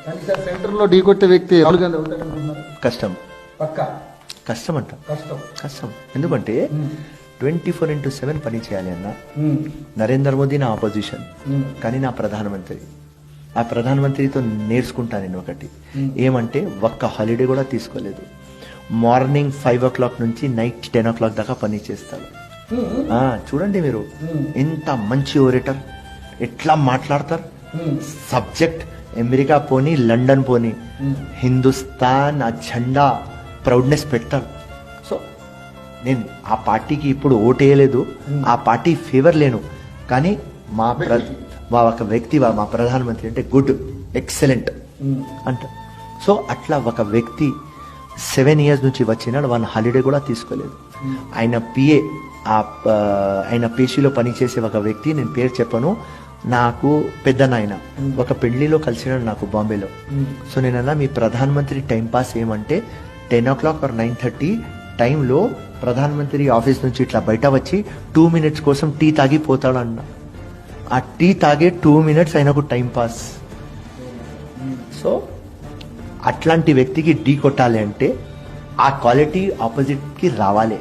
కానీ సార్ సెంటర్లో ఢీ కొట్టే వ్యక్తి రాహుల్ గాంధీ ఉంటారనుకుంటున్నారు. కష్టం, పక్క కష్టం అంట, కష్టం. కష్టం. ఎందుకంటే 24/7 పని చేయాలి అన్న. నరేంద్ర మోదీ నా ఆపోజిషన్, కానీ నా ప్రధానమంత్రి. ఆ ప్రధానమంత్రితో నేర్చుకుంటా నేను ఒకటి ఏమంటే, ఒక్క హాలిడే కూడా తీసుకోలేదు. మార్నింగ్ 5 o'clock నుంచి నైట్ 10 o'clock దాకా పని చేస్తాడు. చూడండి మీరు, ఎంత మంచి ఓరేటర్, ఎట్లా మాట్లాడతారు. సబ్జెక్ట్ అమెరికా పోని, లండన్ పోని, హిందుస్థాన్ ఆ జెండా ప్రౌడ్నెస్ పెడతారు. సో నేను ఆ పార్టీకి ఇప్పుడు ఓటేయలేదు, ఆ పార్టీ ఫేవర్ లేను, కానీ మా ఒక వ్యక్తి, మా ప్రధానమంత్రి అంటే గుడ్, ఎక్సలెంట్ అంట. సో అట్లా ఒక వ్యక్తి 7 years నుంచి వచ్చినాడు, 1 హాలిడే కూడా తీసుకోలేదు. ఆయన పిఏ, ఆయన పేషీలో పనిచేసే ఒక వ్యక్తి, నేను పేరు చెప్పను, నాకు పెద్ద నాయన ఒక పెళ్లిలో కలిసినాడు నాకు బాంబేలో. సో నేనన్నా, మీ ప్రధానమంత్రి టైంపాస్ ఏమంటే 10 o'clock or 9:30 టైంలో ప్రధానమంత్రి ఆఫీస్ నుంచి ఇట్లా బయట వచ్చి 2 minutes కోసం టీ తాగి పోతాడు అన్న. ఆ టీ తాగే 2 minutes ఆయనకు టైం పాస్. సో అట్లాంటి వ్యక్తికి ఢీ కొట్టాలి అంటే ఆ క్వాలిటీ ఆపోజిట్కి రావాలి.